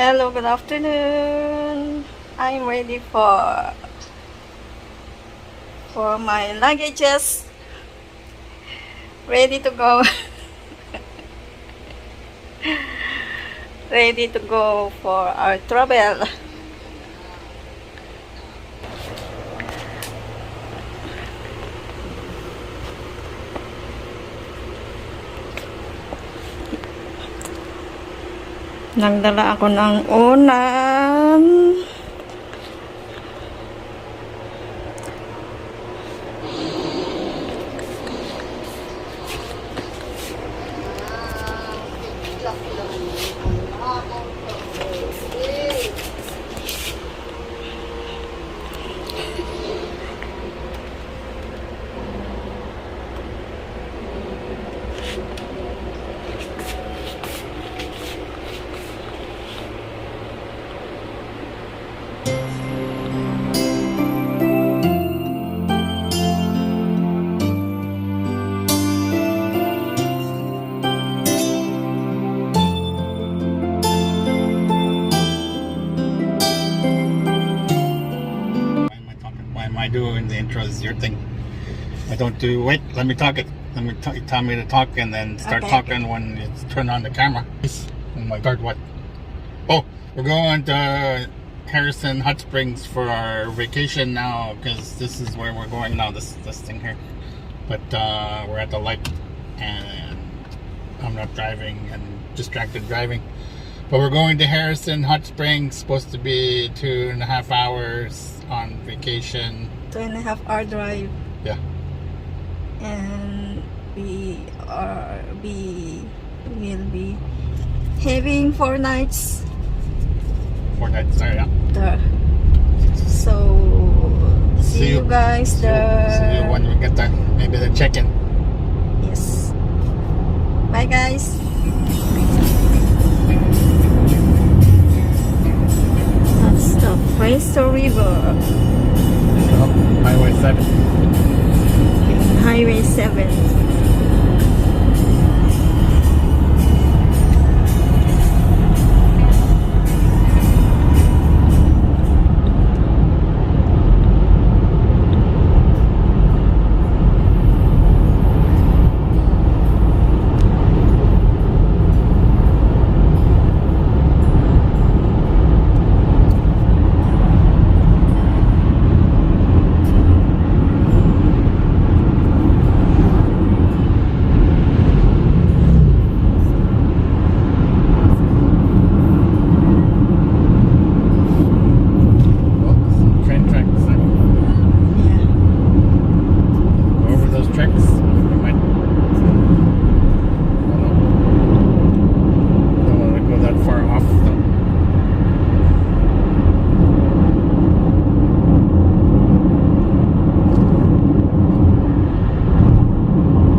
Hello, good afternoon. I'm ready for my luggages. Ready to go. Ready to go for our travel. Nagdala ako ng unan. Why am I doing the intro? Is your thing. I don't do. Wait, let me talk it. Let me tell me to talk and then start Okay. talking when it's turned on the camera. Oh my God, what? Oh, we're going to Harrison Hot Springs for our vacation now because this is where we're going now. This thing here, but we're at the light and I'm not driving and distracted driving. But we're going to Harrison Hot Springs. Supposed to be 2.5 hours on vacation. 2.5 hour drive. Yeah. And we will be having 4 nights 4 nights there, yeah. there. So see you guys there. See you when we get there. Maybe the check-in. Yes. Bye guys. That's the Fraser River. Highway 7. Highway 7. Train tracks. Yeah. Go over those tracks. We might. Don't want to go that far off.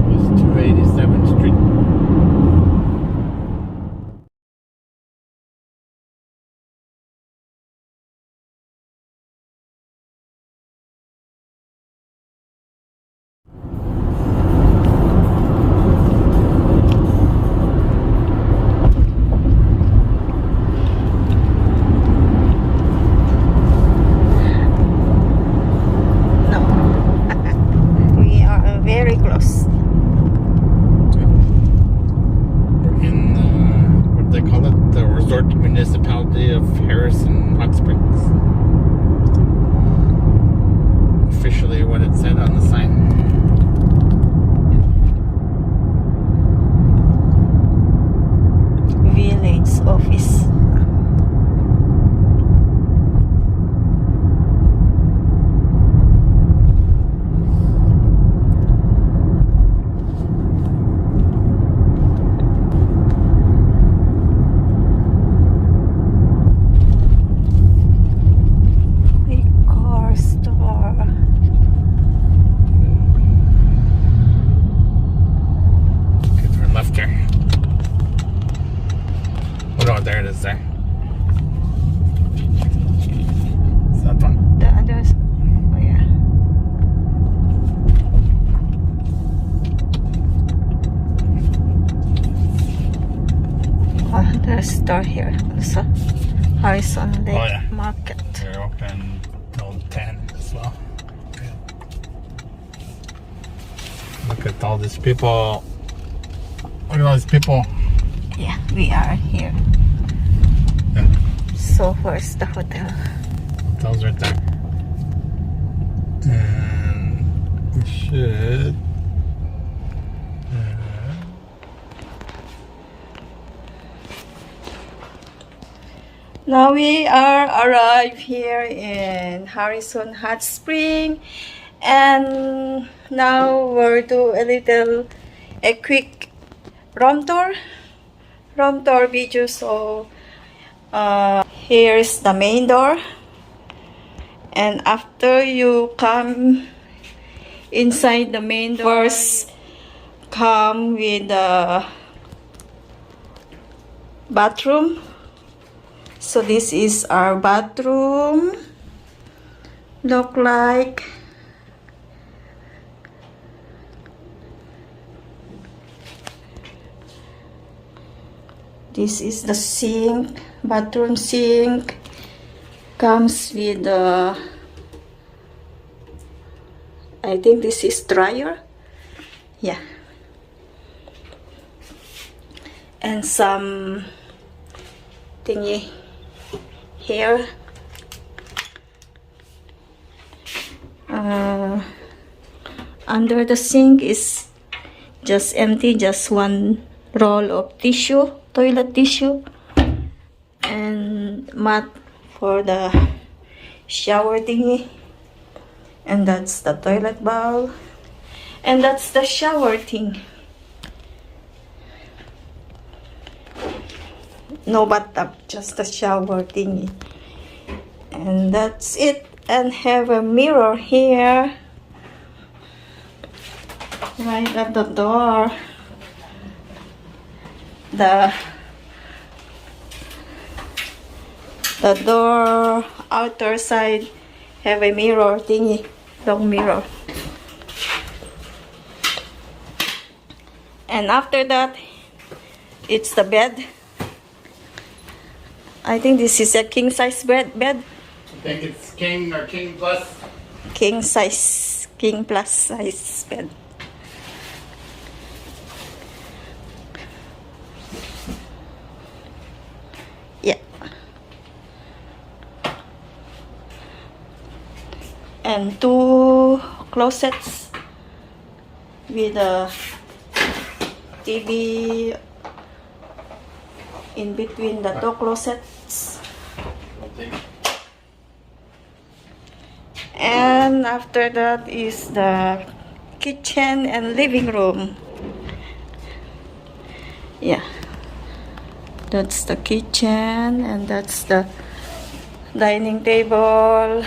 It was 287th Street. No. We are very close. We're in, what do they call it? The resort municipality of Harrison Hot Springs. Officially what it said on the sign. Village office. A car store. Okay, turn left here. Oh no, there the store here also. Harrison Lake Oh, yeah. Market. They're open till 10 as well. Look at all these people. Look at all these people. Yeah, we are here. Yeah. So where's the hotel? Hotel's right there. And we should. Now we are arrived here in Harrison Hot Spring, and now we'll do a quick room tour video. So here's the main door, and after you come inside the main doors, come with the bathroom. So this is our bathroom. Look like this is the sink, bathroom sink. Comes with the, I think this is dryer. Yeah. And some thingy here. Under the sink is just empty, just one roll of tissue, toilet tissue, and mat for the shower thingy. And that's the toilet bowl, and that's the shower thing. No bathtub, just a shower thingy. And that's it. And have a mirror here, right at the door. The door outer side have a mirror thingy, long mirror. And after that, it's the bed. I think this is a king size bed. I think it's king or king plus. King size, king plus size bed. Yeah. And two closets with a TV in between the two closets. And after that is the kitchen and living room. Yeah, that's the kitchen, and that's the dining table,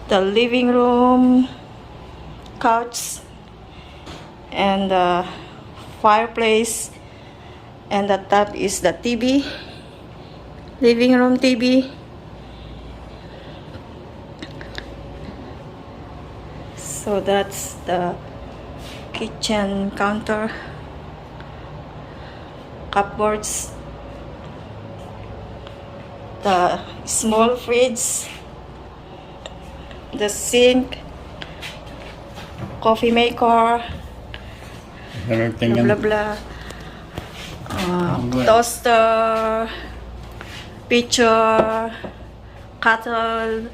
the living room, couch, and the fireplace, and the top is the TV, living room TV. So that's the kitchen counter, cupboards, the small fridge, the sink, coffee maker, Everything blah blah blah, toaster, pitcher, kettle,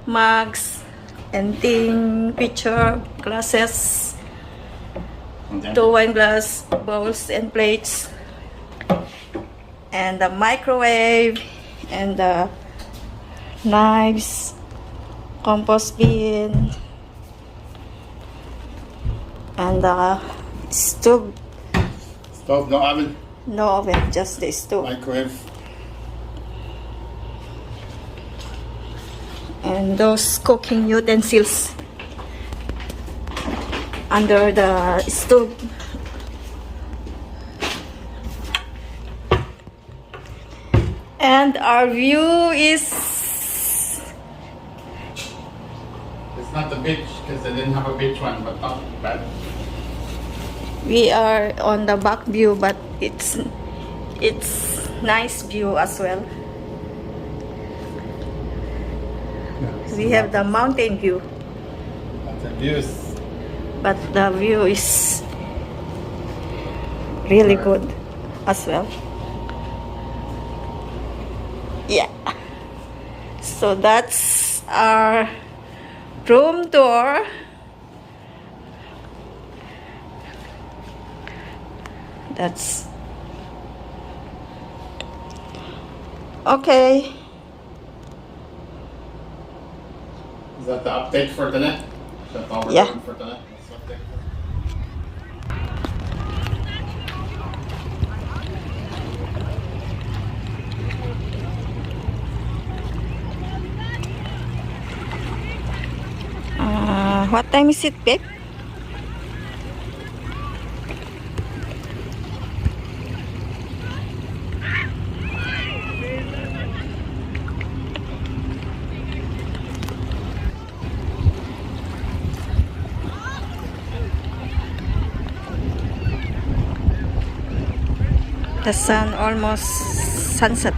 mugs, and tin, pitcher, glasses, two wine glass, bowls and plates, and the microwave, and the knives, compost bin, and the stove. Stove, no oven. No oven, just the stove. Microwave. And those cooking utensils under the stove. And our view is, It's not the beach because they didn't have a beach one, but not bad. We are on the back view, but it's nice view as well. We have the mountain view, the views. but the view is really good as well. Yeah. So that's our room tour. That's okay. Is that the update for today? Is that all we're Yeah. doing for today? That's the update. What time is it, babe? The sun almost sunset.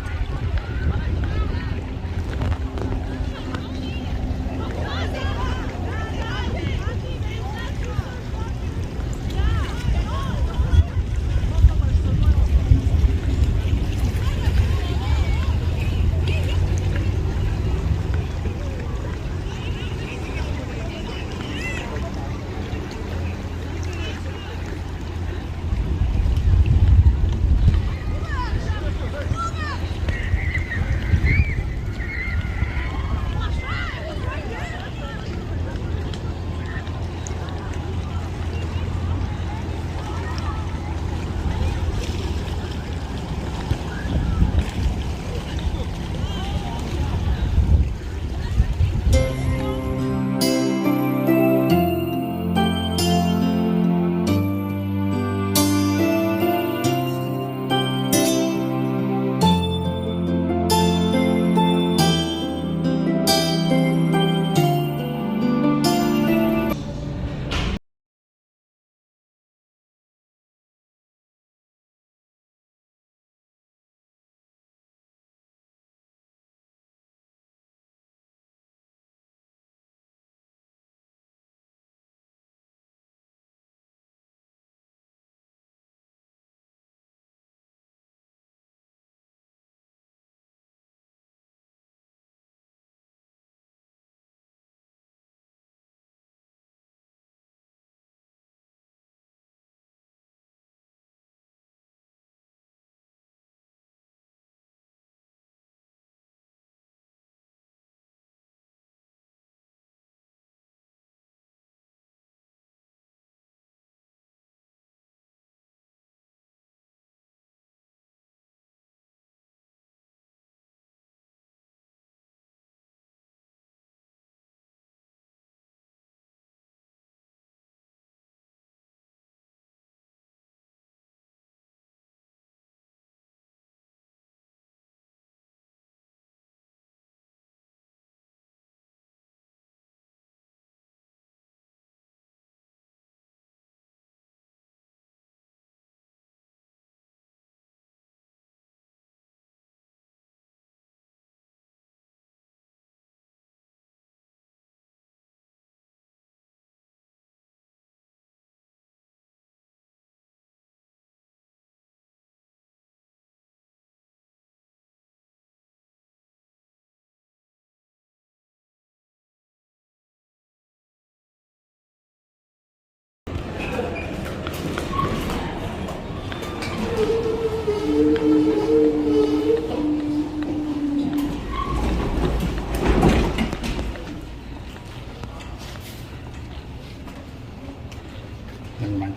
Never mind.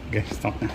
Okay, stop now.